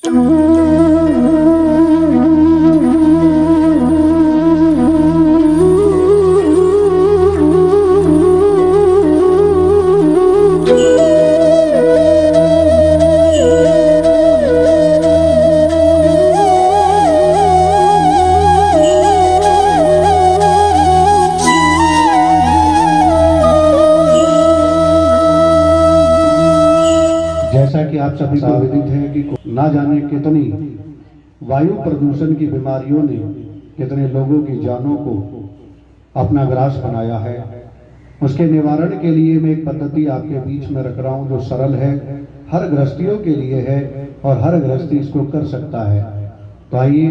जैसा कि आप सभी को विदित है कि ना जाने कितनी वायु प्रदूषण की बीमारियों ने कितने लोगों की जानों को अपना ग्रास बनाया है, उसके निवारण के लिए मैं एक पद्धति आपके बीच में रख रहा हूं जो सरल है, हर गृहस्थियों के लिए है और हर गृहस्थी इसको कर सकता है। तो आइए,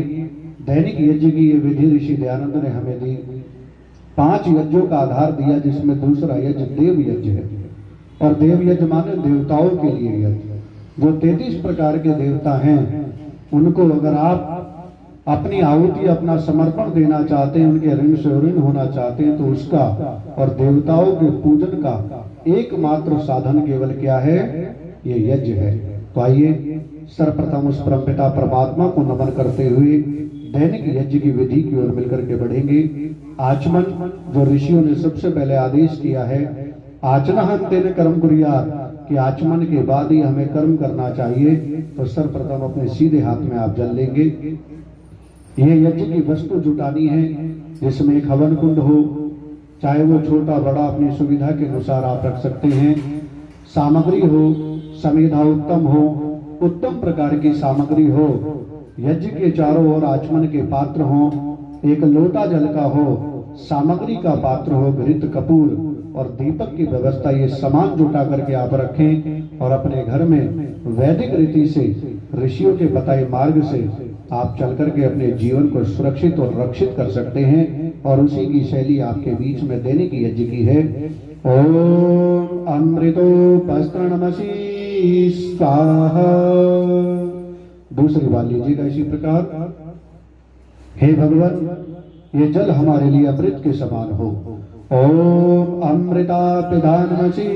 दैनिक यज्ञ की ये विधि ऋषि दयानंद ने हमें दी। 5 यज्ञों का आधार दिया, जिसमें दूसरा यज्ञ देव यज्ञ है। और देव यज्ञ माने देवताओं के लिए यज्ञ। जो 33 प्रकार के देवता हैं, उनको अगर आप अपनी आहुति, अपना समर्पण देना चाहते हैं, उनके ऋण से ऋण होना चाहते हैं, तो उसका और देवताओं के पूजन का एकमात्र साधन केवल क्या है? ये यज्ञ है। तो आइए, सर्वप्रथम उस परमपिता परमात्मा को नमन करते हुए दैनिक यज्ञ की विधि की ओर मिलकर के बढ़ेंगे। आचमन, जो ऋषियों ने सबसे पहले आदेश किया है, आचमन कर्म कुरिया, कि आचमन के बाद ही हमें कर्म करना चाहिए। तो सर्वप्रथम अपने सीधे हाथ में आप जल लेंगे। यह यज्ञ की वस्तु जुटानी है, जिसमें एक हवन कुंड हो, चाहे वो छोटा बड़ा अपनी सुविधा के अनुसार आप रख सकते हैं। सामग्री हो, समेधा उत्तम हो, उत्तम प्रकार की सामग्री हो। यज्ञ के चारों ओर आचमन के पात्र हो, एक लोटा जल का हो, सामग्री का पात्र हो, घृत कपूर और दीपक की व्यवस्था, ये सामान जुटा करके आप रखें और अपने घर में वैदिक रीति से, ऋषियों के बताए मार्ग से आप चल करके अपने जीवन को सुरक्षित और रक्षित कर सकते हैं। और उसी की शैली आपके बीच में देने की यज्ञ की है। ओम अमृतोपस्तरणमसि स्वाहा। दूसरी बार लीजिएगा इसी प्रकार। हे भगवान, ये जल हमारे लिए अमृत के समान हो। ओम अमृता पिधानमसि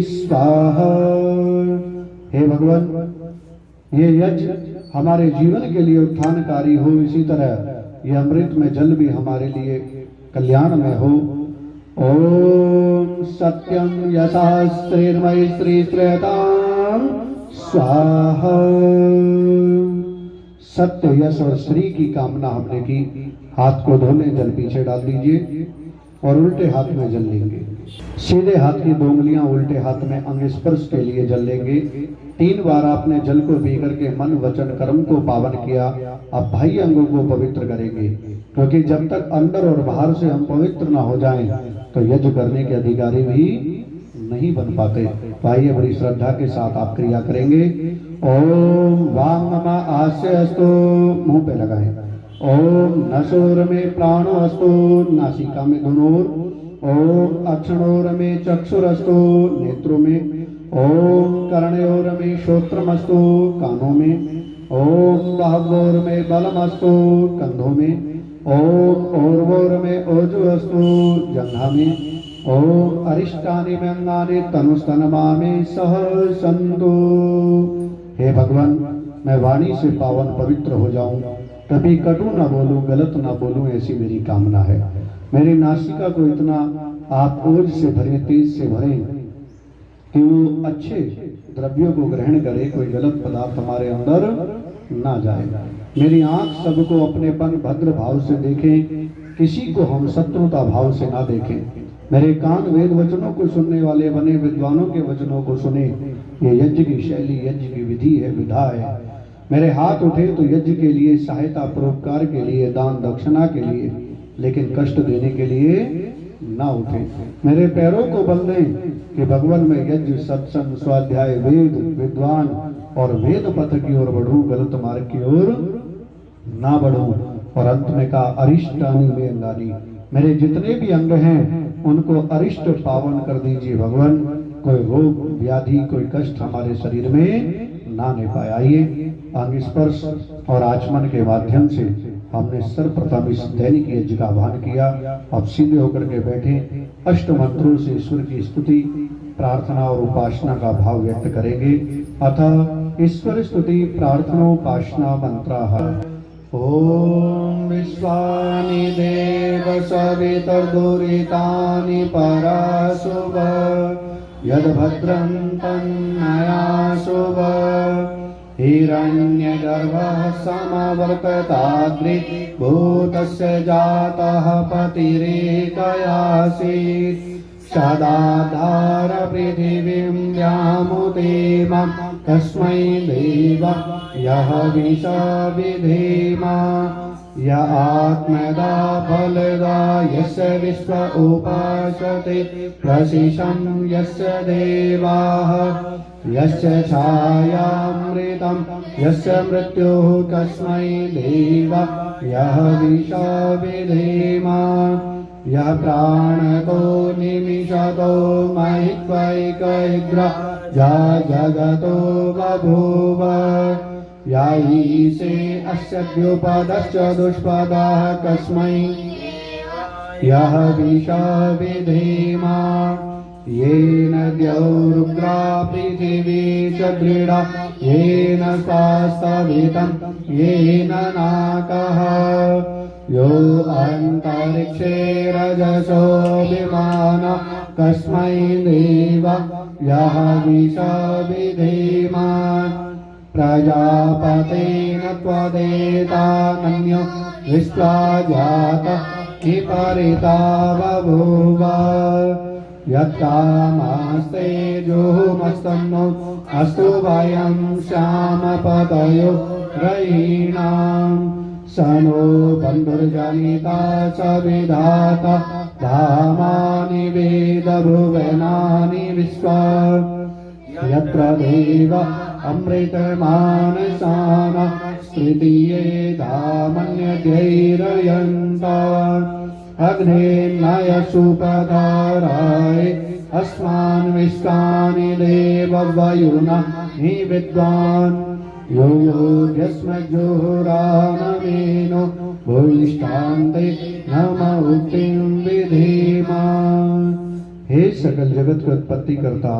स्वाहा। हे भगवान, ये यज्ञ हमारे जीवन के लिए उत्थानकारी हो, इसी तरह ये अमृत में जल भी हमारे लिए कल्याण में हो। ओम सत्यम यशास्त्रेर्मयि श्री श्रेयताम स्वाहा। सत्य, यश और श्री की कामना हमने की। हाथ को धोने, जल पीछे डाल दीजिए और उल्टे हाथ में जल लेंगे। सीधे हाथ की 2 उंगलियां उल्टे हाथ में अंग स्पर्श के लिए जल लेंगे। 3 बार आपने जल को पी करके मन वचन कर्म को पावन किया। अब बाह्य अंगों को पवित्र करेंगे, क्योंकि जब तक अंदर और बाहर से हम पवित्र ना हो जाएं, तो यज्ञ करने के अधिकारी भी नहीं बन पाते। आइए, बड़ी श्रद्धा के साथ आप क्रिया करेंगे। ओम वांग ममा आस्य अस्तु, मुंह पे लगाएं। ओम नशोर में प्राणो अस्तु, नासिका में दोनों ओर। ओम अक्षणोर में चक्षुरस्तु, नेत्रों में। ओम कर्णयोर में श्रोत्रमस्तु, कानों में। ओम बाहुओर में बलमस्तु, कंधों में। ओम ओर्वोर में ओजो अस्तु, जंघा में। ओम अरिष्टानि में अंगानि तनुस्तनमा में सह संतु। हे भगवान, मैं वाणी से पावन पवित्र हो जाऊं, कभी कटु ना बोलूं, गलत ना बोलूं, ऐसी मेरी कामना है। मेरी नासिका को इतना आप ओज से भरें, तेज से भरें कि वो अच्छे द्रव्यों को ग्रहण करे, कोई गलत पदार्थ हमारे अंदर ना जाए। मेरी आंख सबको अपनेपन भद्र भाव से देखें, किसी को हम शत्रुता भाव से ना देखें। मेरे कान वेद वचनों को सुनने वाले बने, विद्वानों के वचनों को सुने। ये यज्ञ की शैली, यज्ञ की विधि है, विधा है। मेरे हाथ उठे तो यज्ञ के लिए, सहायता परोपकार के लिए, दान दक्षिणा के लिए, लेकिन कष्ट देने के लिए ना उठे। मेरे पैरों को बल दें कि भगवान में यज्ञ, सत्संग, स्वाध्याय, वेद, विद्वान और वेद पथ की ओर बढ़ूं, गलत मार्ग की ओर ना बढ़ूं। और अंत में कहा अरिष्टानि में अंगानी, मेरे जितने भी अंग हैं उनको अरिष्ट पावन कर दीजिए भगवान। कोई रोग व्याधि, कोई कष्ट हमारे शरीर में ना ले पाए। आइए, अंग स्पर्श और आचमन के माध्यम से हमने सर्वप्रथम इस दैनिक यज्ञ का आह्वान किया। अब सीधे होकर के बैठे, अष्ट मंत्रों से ईश्वर की स्तुति, प्रार्थना और उपासना का भाव व्यक्त करेंगे। अतः ईश्वर स्तुति प्रार्थनोपासना मंत्राः। ओम विश्वानि देव सवितर्दुरितानि पराशुभ यद्भद्रं तन्नयाशुभ हिरण्यगर्भः समवर्तताग्रे भूतस्य जातः पतिरेकयासीत् सदाधार पृथिवीं व्यामुदेमं तस्मै देव यः विषविधेमा य आत्मदा फलदा यस्य विश्व उपासते प्रशिशं यस्य देवाः यस्य छायामृतं यस्य मृत्युः तस्मै देव यः विषविधेमा यः प्राणतो निमिषतो महित्वैकैग्र या जगतो बभूव या ईशे अस्य द्युपदश्च दुष्पदः कस्मै यः विषविधेमा येन द्यौरुग्रा पृथिवी च दृढा येन स्वास्तवितं येन नाकः यो अन्तरिक्षे रजसो विमान कस्मै देव यः विषविधेमा प्रजापतेन त्वदेतानन्यो विश्वा जातः विपरीता बभूव यत्कामास्ते जुहुमस्तन्नो अस्तु वयं श्यामपतयो रयीणां स नो बन्धुर्जनिता स विधाता धामानि वेदभुवनानि विश्वा यत्र देव अमृतमानसान् तृतीये धामन्यधैर्यन्ता अग्नेर्नय सुपधाराय अस्मान् विश्वानि देववयुना हि विद्वान् यो यो यस्मज्जुहुरानमेनो भूयिष्ठान्ते नम उक्तिं विधेमा। हे सकल जगत का उत्पत्ति करता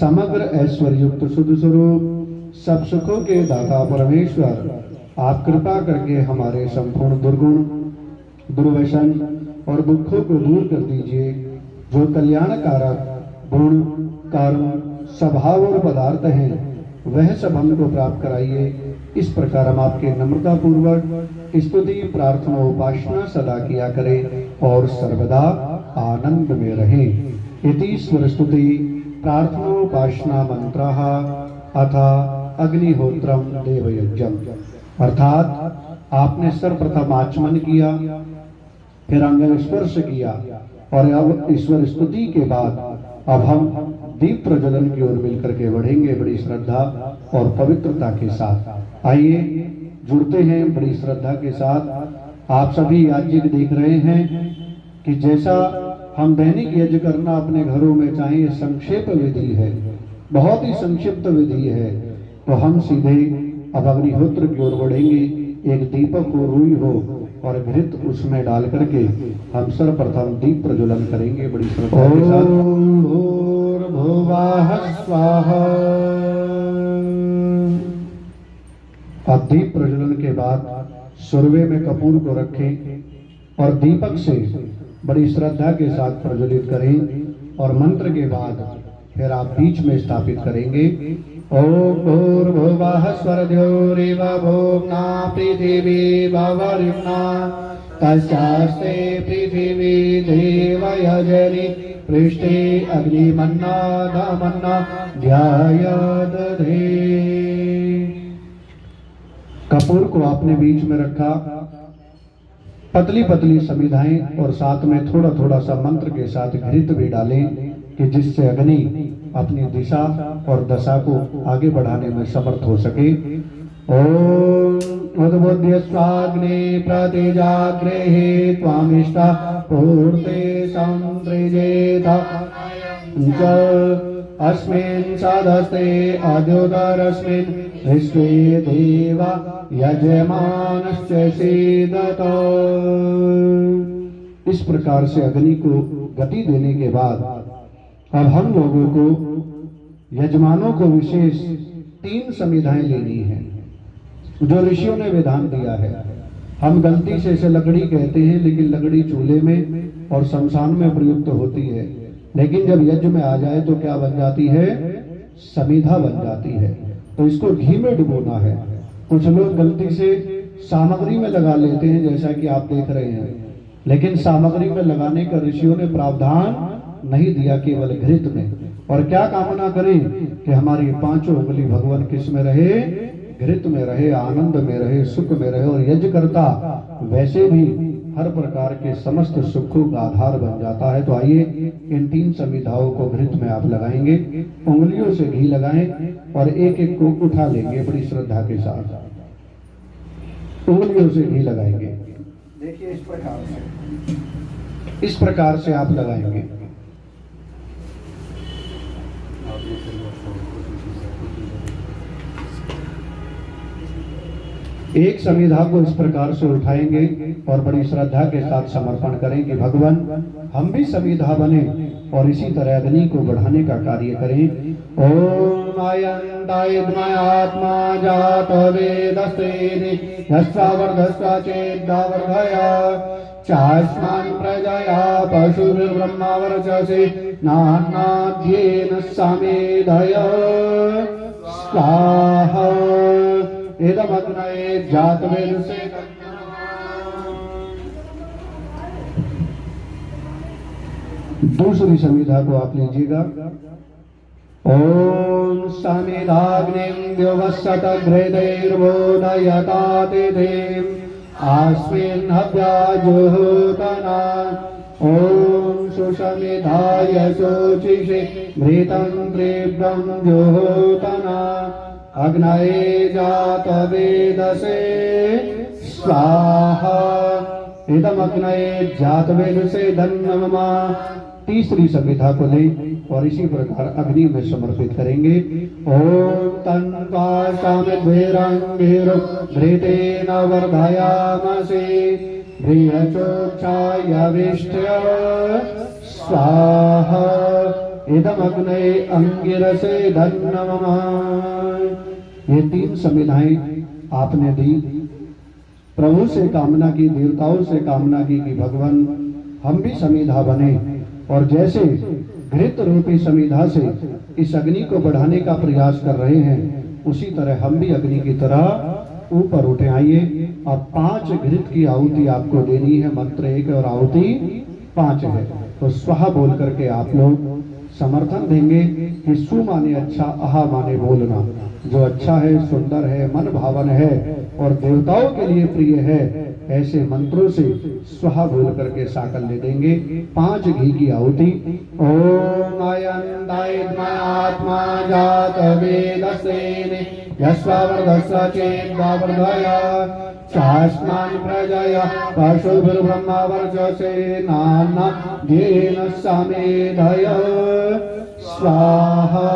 समग्र ऐश्वर्युक्त शुद्ध स्वरूप सब सुखों के दाता परमेश्वर, आप कृपा करके हमारे संपूर्ण दुर्गुण दुर्व्यसन और दुखों को दूर कर दीजिए। जो कल्याणकारक गुण कर्म स्वभाव और पदार्थ हैं वह सब हमको प्राप्त कराइए। इस प्रकार हम आपके नम्रता पूर्वक स्तुति प्रार्थना उपासना सदा किया करें और सर्वदा आनंद में रहें। इति ईश्वर स्तुति प्रार्थनोपासना मंत्रः अथ अग्निहोत्रम देवयज्ञम। अर्थात आपने सर्वप्रथम आचमन किया, फिर अंग स्पर्श किया और अब ईश्वर स्तुति के बाद अब हम दीप प्रज्वलन की ओर मिलकर के बढ़ेंगे बड़ी श्रद्धा और पवित्रता के साथ। आइए जुड़ते हैं बड़ी श्रद्धा के साथ। आप सभी याज्ञिक देख रहे हैं कि जैसा हम दैनिक यज्ञ करना अपने घरों में चाहें, संक्षेप विधि है, बहुत ही संक्षिप्त विधि है। तो हम सीधे अब अग्निहोत्र की ओर बढ़ेंगे। एक दीपक हो, रुई हो और घृत उसमें डाल करके हम सर्वप्रथम दीप प्रज्वलन करेंगे बड़ी श्रद्धा के साथ। ओम भूर्भुवः स्वाहा। अब दीप प्रज्वलन के बाद सुरवे में कपूर को रखें और दीपक से बड़ी श्रद्धा के साथ प्रज्वलित करें और मंत्र के बाद फिर आप बीच में स्थापित करेंगे। ओम भूर्भुवः स्वरद्योरिव भूम्ना पृथिवी भवरिम्ना तस्यास्ते पृथिवी देवयजनि पृष्ठे अग्निमन्ना धमन्ना ध्यायदधे। कपूर को आपने बीच में रखा, पतली पतली समिधाएं और साथ में थोड़ा थोड़ा सा मंत्र के साथ घृत भी डालें कि जिससे अग्नि अपनी दिशा और दशा को आगे बढ़ाने में समर्थ हो सके। ओम उद्बुद्ध्य स्वाग्ने प्रतिजाग्रेहि त्वामिष्टा पूर्ते संतृजेता अस्मिन् सदस्ते अद्युदरस्मिन् विश्वे देवा यजमानश्च सीदतो। इस प्रकार से अग्नि को गति देने के बाद अब हम लोगों को यजमानों को विशेष तीन समिधाएं लेनी है जो ऋषियों ने विधान दिया है। हम गलती से इसे लकड़ी कहते हैं, लेकिन लकड़ी चूल्हे में और शमशान में प्रयुक्त होती है, लेकिन जब यज्ञ में आ जाए तो क्या बन जाती है? समिधा बन जाती है। तो इसको घी में डुबोना है। कुछ लोग गलती से सामग्री में लगा लेते हैं, जैसा कि आप देख रहे हैं, लेकिन सामग्री में लगाने का ऋषियों ने प्रावधान नहीं दिया, केवल घृत में। और क्या कामना करें कि हमारी पांचों उंगली भगवान किस में रहे? घृत में रहे, आनंद में रहे, सुख में रहे। और यज्ञ करता वैसे भी हर प्रकार के समस्त सुखों का आधार बन जाता है। तो आइए इन तीन समिधाओं को घृत में आप लगाएंगे, उंगलियों से घी लगाएं और एक एक को उठा लेंगे बड़ी श्रद्धा के साथ। उंगलियों से घी लगाएंगे। देखिए इस प्रकार से आप लगाएंगे। एक समिधा को इस प्रकार से उठाएंगे और बड़ी श्रद्धा के साथ समर्पण करेंगे। भगवान हम भी समिधा बने और इसी तरह अग्नि को बढ़ाने का कार्य करें। ओम आयंदायद्मयात्मा जात वेदस्तेनि यस्वावर्धस्वा चेद्दावर्धया चास्मान् प्रजया पशुर्ब्रह्मावर्चसे नान्नाद्येन समेधय स्वाहा इदमग्नये जातवेदसे। दूसरी समिधा को आप लीजिएगा। ओम समिधाग्निं द्युवस्सत घृतैर्बोधयता तिथिं अस्मिन् हव्याजुहोतना। ओम सुसमिधाय शोचिषे घृतं तीव्रं जुहोतना अग्नये जातवेदसे स्वाहा इदमग्नये जातवेदसे धन्यमा। तीसरी समिधा को ले और इसी प्रकार अग्नि में समर्पित करेंगे। ओम तन्वाशामिद्भिरंगिरो घृतेन वर्धयामसे बृहचोक्षायविष्ठ्य स्वाहा इदमग्नये अंगिरसे धन्यमा। ये तीन समिधाएं आपने दी, प्रभु से कामना की, देवताओं से कामना की कि भगवान हम भी समिधा बने और जैसे घृत रूपी समिधा से इस अग्नि को बढ़ाने का प्रयास कर रहे हैं, उसी तरह हम भी अग्नि की तरह ऊपर उठे। आइए अब 5 घृत की आहुति आपको देनी है। मंत्र 1 और आहुति 5 है। तो स्वाहा बोल करके आप लोग समर्थन देंगे कि सु माने अच्छा, अहा माने बोलना। जो अच्छा है, सुंदर है, मन भावन है और देवताओं के लिए प्रिय है, ऐसे मंत्रों से स्वाहा बोल करके साकल्य देंगे। 5 घी की आहुति। ओम आयंदायद्मयात्मा जातवेदस्तेनि यस्वावर्धस्व चेद्दावर्धया चास्मान् प्रजया पशुभिर्ब्रह्मावर्चसे नान्नाद्येन समेधय स्वाहा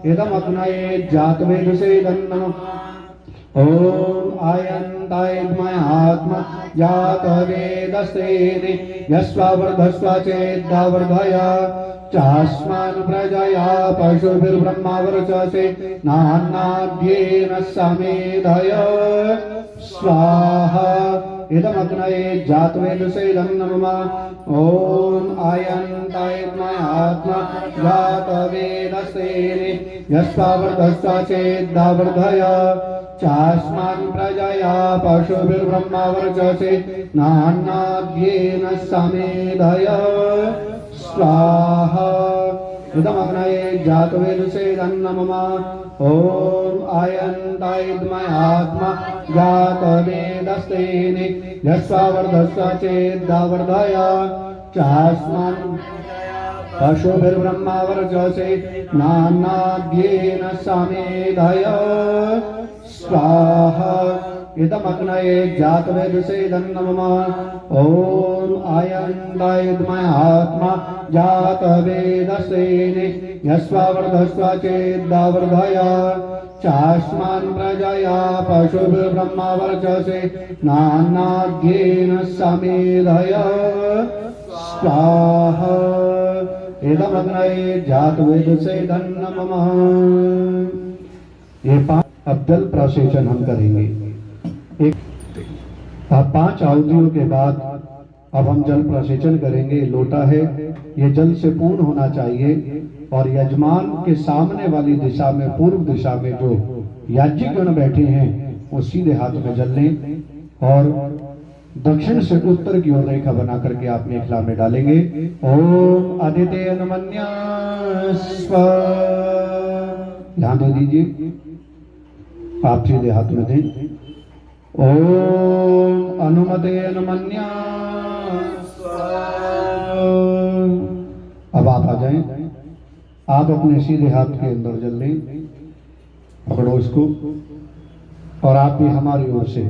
इदमग्नये जातवेदसे धन्यमा। ओम आयंदायद्मयात्मा जातवेदस्तेनि यस्वावर्धस्व चेद्दावर्धया चास्मान् प्रजया पशुभिर्ब्रह्मावर्चसे नान्नाद्येन समेधय स्वाहा इदमग्नये जातवेदसे धन्यमा। ओम आयंदायद्मयात्मा जातवेदस्तेनि यस्वावर्धस्व चेद्दावर्धया चास्मान् प्रजया पशुभिर्ब्रह्मावर्चसे नान्नाद्येन समेधय स्वाहा इदमग्नये जातवेदसे धन्यमा। ओम आयंदायद्मयात्मा जातवेदस्तेनि यस्वावर्धस्व चेद्दावर्धया चास्मान् पशुभिर्ब्रह्मावर्चसे नान्नाद्येन समेधय स्वाहा इदमग्नये जातवेदसे धन्यमा। ओम आयंदायद्मयात्मा जातवेदस्तेनि यस्वावर्धस्व चेद्दावर्धया चास्मान् प्रजया पशुभिर्ब्रह्मावर्चसे नान्नाद्येन समेधय स्वाहा इदमग्नये जातवेदसे धन्यमा। ये 5 अब जल प्रसेचन हम करेंगे। एक अब 5 आहुतियों के बाद अब हम जल प्रसेचन करेंगे। लोटा है, ये जल से पूर्ण होना चाहिए और यजमान के सामने वाली दिशा में, पूर्व दिशा में जो याज्ञिकगण बैठे हैं वो सीधे हाथ में जल लें और दक्षिण से उत्तर की ओर रेखा बना करके आप मेखला में डालेंगे। ओम आदित्य अनुमन्या स्वा, ध्यान दे दीजिए, आप सीधे हाथ में दें। ओम अनुमते अनुमन्या स्वा। अब आप आ जाएं, आप अपने सीधे हाथ के अंदर जल लें, पकड़ो इसको और आप भी हमारी ओर से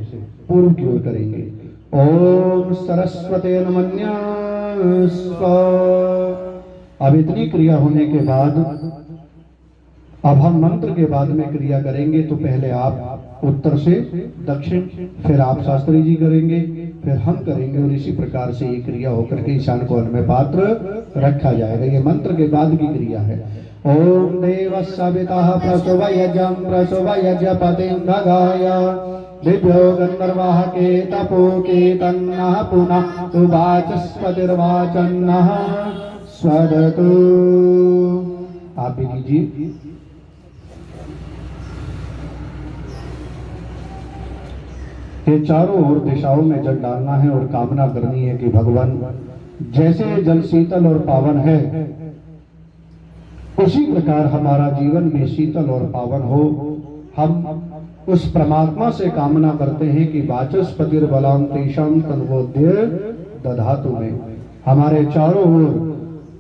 पूर्व की ओर करेंगे। ओम सरस्वते नमन्या स्वा। अब इतनी क्रिया होने के बाद अब हम मंत्र के बाद में क्रिया करेंगे। तो पहले आप उत्तर से दक्षिण, फिर आप शास्त्री जी करेंगे, फिर हम करेंगे और इसी प्रकार से ये क्रिया होकर के ईशान कोण में पात्र रखा जाएगा। ये मंत्र के बाद की क्रिया है। ओम देव सविता प्रसवयजं प्रसवयजपतिं गगाय दिव्यो गंधर्वाः के तपो के तन्नः पुनः उवाचस्पतिर्वाचन्नः स्वदतु। आप भी कीजिए। ये चारों ओर दिशाओं में जल डालना है और कामना करनी है कि भगवान जैसे जल शीतल और पावन है उसी प्रकार हमारा जीवन भी शीतल और पावन हो। हम उस परमात्मा से कामना करते हैं कि वाचस्पतिर्बलां तेषां तन्वोद्य दधातु में हमारे चारों ओर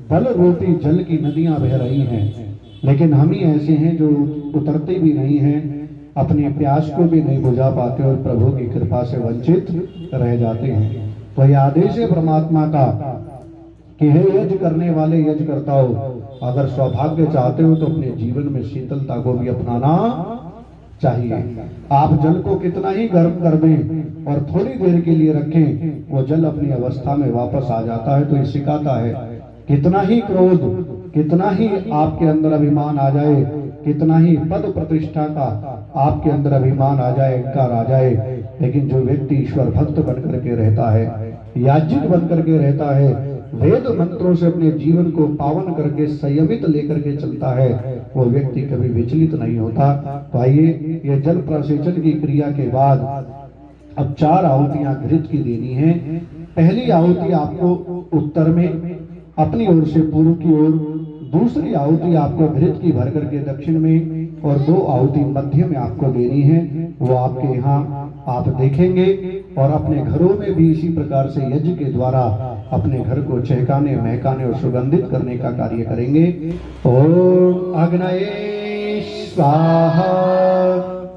बल रूपी जल की नदियां बह रही हैं, लेकिन हम ही ऐसे हैं जो उतरते भी नहीं हैं, अपने प्यास को भी नहीं बुझा पाते और प्रभु की कृपा से वंचित रह जाते हैं। तो यह आदेश है परमात्मा का कि हे यज्ञ करने वाले यज्ञ करताओ, अगर सौभाग्य चाहते हो तो अपने जीवन में शीतलता को भी अपनाना चाहिए। आप जल को कितना ही गर्म कर दें और थोड़ी देर के लिए रखें, वो जल अपनी अवस्था में वापस आ जाता है। तो ये सिखाता है कितना ही क्रोध, कितना ही आपके अंदर अभिमान आ जाए, कितना ही पद प्रतिष्ठा का आपके अंदर अभिमान आ जाए, अहंकार आ जाए, लेकिन जो व्यक्ति ईश्वर भक्त बन करके रहता है, याज्ञिक बन करके रहता है, वेद मंत्रों से अपने जीवन को पावन करके संयमित लेकर के चलता है, वो व्यक्ति कभी विचलित नहीं होता। तो आइए, ये जल प्रसेचन की क्रिया के बाद अब 4 आहुतियां घृत की देनी है। पहली आहुति आपको उत्तर में अपनी ओर से पूर्व की ओर, दूसरी आहुति आपको घृत की भर करके दक्षिण में और 2 आहुति मध्य में आपको देनी है। वो आपके यहाँ आप देखेंगे और अपने घरों में भी इसी प्रकार से यज्ञ के द्वारा अपने घर को चहकाने, महकाने और सुगंधित करने का कार्य करेंगे। ओम अग्नये स्वाहा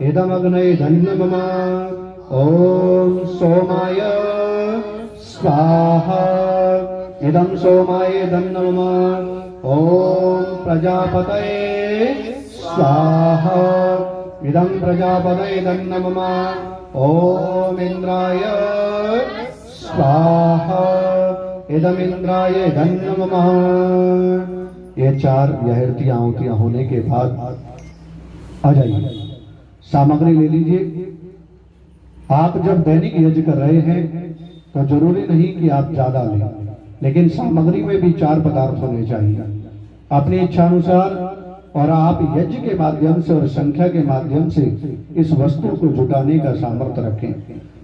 इदम अग्नये धन्य मम। ओम सोमाय स्वाहा इदम सोमाय धन्य मम। ओम प्रजापतये स्वाहा इदम प्रजापतये धन्य मम। ओम इंद्राय स्वाहा इदम इंद्राय धन्य मम। ये 4 आहुतियां होने के बाद आ जाइए, सामग्री ले लीजिए। आप जब दैनिक यज्ञ कर रहे हैं तो जरूरी नहीं कि आप ज्यादा लें, लेकिन सामग्री में भी 4 पदार्थ होने चाहिए अपनी इच्छा अनुसार। और आप यज्ञ के माध्यम से और संख्या के माध्यम से इस वस्तु को जुटाने का सामर्थ्य रखें।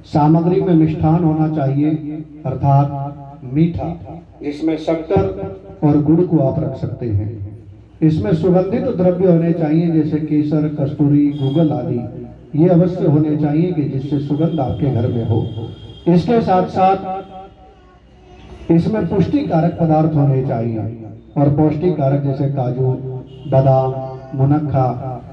सामग्री में मिष्ठान होना चाहिए, अर्थात मीठा, इसमें शक्कर और गुड़ को आप रख सकते हैं। इसमें सुगंधित द्रव्य होने चाहिए, जैसे केसर, कस्तूरी, गूगल आदि, ये अवश्य होने चाहिए कि जिससे सुगंध आपके घर में हो। इसके साथ साथ इसमें पुष्टि कारक पदार्थ होने चाहिए, और पौष्टिक कारक जैसे काजू, बादाम, मुनक्खा,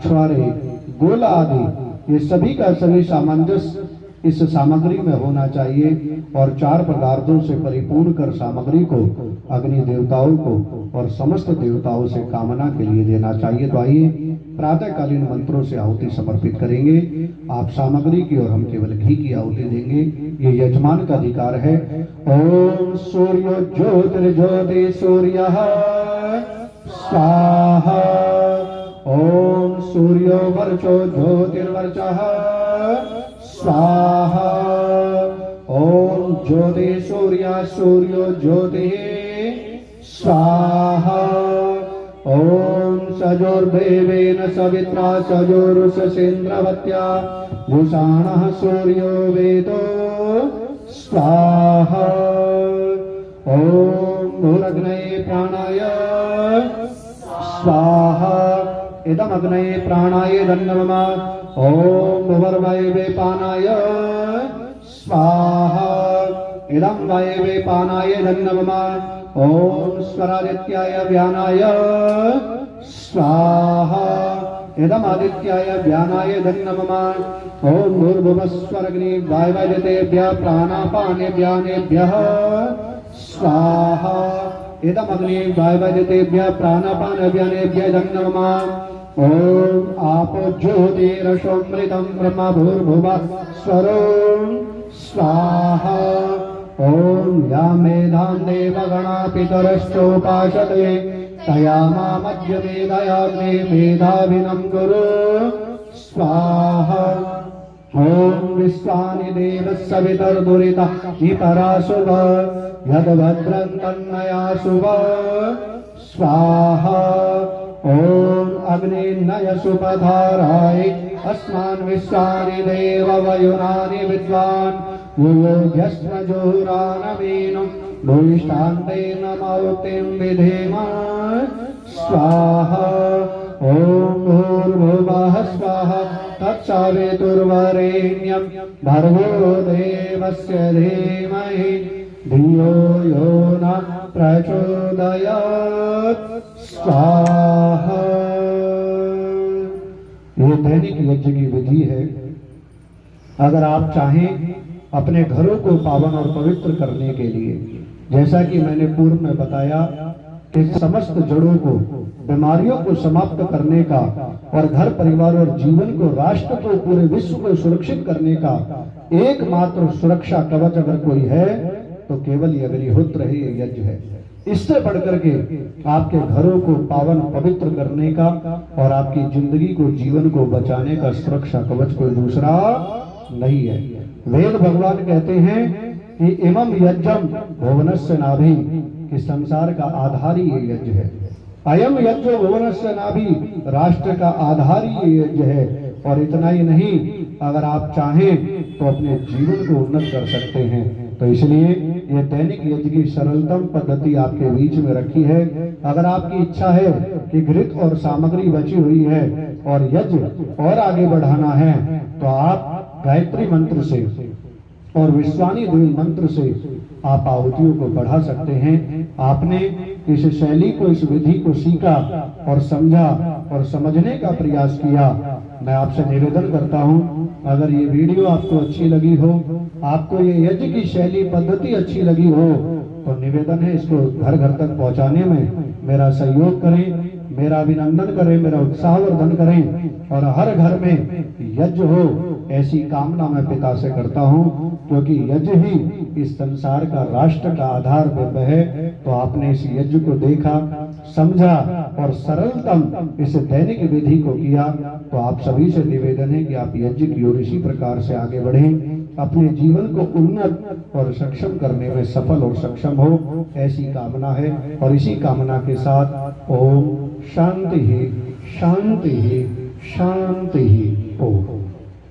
छुआरे, गोला आदि, ये सभी का सभी सामंजस्य इस सामग्री में होना चाहिए। और 4 पदार्थों से परिपूर्ण कर सामग्री को अग्नि देवताओं को और समस्त देवताओं से कामना के लिए देना चाहिए। तो आइए, प्रातःकालीन मंत्रों से आहुति समर्पित करेंगे। आप सामग्री की और हम केवल घी की आहुति देंगे, ये यजमान का अधिकार है। ओम सूर्यो ज्योतिर्ज्योति सूर्यः स्वाहा। ओम सूर्यो वर्चो ज्योतिर्वर्चः स्वाहा। ओम ज्योति सूर्य सूर्यो ज्योतिः स्वाहा। ओम सजोर्देवेन सवित्रा सजोरुषसेन्द्रवत्या भूषाणः सूर्यो वेदो स्वाहा। ओम भूरग्नये प्राणाय स्वाहा। इदम अग्नये प्राणाय दन्नममा। ओम भुवर्वायवे पानाय स्वाहा। इदम वायवे पानाय दन्नममा। ओम स्वरादित्याय व्यानाय स्वाहा। इदम आदित्याय व्यानाय दन्नममा। ओम भूर्भुवस्वर्ग्नि वायवजतेभ्यः प्राणापानेभ्यानेभ्यः स्वाहा। इदम अग्नि वायवजतेभ्यः प्राणापानेभ्यानेभ्यः दन्नममा। ओम आपो ज्योतिरसोमृतं ब्रह्म भूर्भुवः स्वरो स्वाहा। ओम या मेधां देवगणा पितरश्चोपासते तया मामद्य मेधयाग्ने मेधाविनं कुरु स्वाहा। ओम विश्वानि देवस्य सवितर्दुरिता विपराशुभ यद्भद्रं तन्मया शुभ स्वाहा। ओम अग्निर्नय सुपधाराय अस्मान् विश्वानि देव वयुनानि विद्वान् युयोग्यस्म जोरानमीनं भूयिष्ठान्तेन मौक्तिं विधेम स्वाहा। ओम भूर्भुवः स्वाहा तत्सवितुर्वरेण्यं भर्गो देवस्य धीमहि धियो यो न प्रचोदयात् स्वाहा। ये दैनिक यज्ञ की विधि है। अगर आप चाहें अपने घरों को पावन और पवित्र करने के लिए, जैसा कि मैंने पूर्व में बताया कि समस्त जड़ों को, बीमारियों को समाप्त करने का और घर परिवार और जीवन को, राष्ट्र को, पूरे विश्व को सुरक्षित करने का एकमात्र सुरक्षा कवच अगर कोई है तो केवल ये अग्निहोत्र है, ये यज्ञ है। इससे बढ़कर के आपके घरों को पावन पवित्र करने का और आपकी जिंदगी को, जीवन को बचाने का सुरक्षा कवच कोई दूसरा नहीं है। वेद भगवान कहते हैं कि इमं यज्ञम भुवनस्य नाभि, कि संसार का आधार ही ये यज्ञ है। अयम यज्ञ भुवनस्य नाभि, राष्ट्र का आधार ही ये यज्ञ है। और इतना ही नहीं, अगर आप चाहें तो अपने जीवन को उन्नत कर सकते हैं। तो इसलिए ये दैनिक यज्ञ की सरलतम पद्धति आपके बीच में रखी है। अगर आपकी इच्छा है कि घृत और सामग्री बची हुई है और यज्ञ और आगे बढ़ाना है तो आप गायत्री मंत्र से और विश्वानी देवी मंत्र से आप आहुतियों को बढ़ा सकते हैं। आपने इस शैली को, इस विधि को सीखा और समझा और समझने का प्रयास किया। मैं आपसे निवेदन करता हूं, अगर ये वीडियो आपको अच्छी लगी हो, आपको ये यज्ञ की शैली पद्धति अच्छी लगी हो, तो निवेदन है इसको घर घर तक पहुंचाने में मेरा सहयोग करें, मेरा अभिनंदन करें, मेरा उत्साहवर्धन करें और हर घर में यज्ञ हो, ऐसी कामना मैं पिता से करता हूं। क्योंकि यज्ञ ही इस संसार का, राष्ट्र का आधार बिंब है। तो आपने इस यज्ञ को देखा, समझा और सरलतम इस दैनिक विधि को किया। तो आप सभी से निवेदन है कि आप यज्ञ की ओर इसी प्रकार से आगे बढ़ें, अपने जीवन को उन्नत और सक्षम करने में सफल और सक्षम हो, ऐसी कामना है। और इसी कामना के साथ ओम शांति ही शांति ही शांति ही ओम।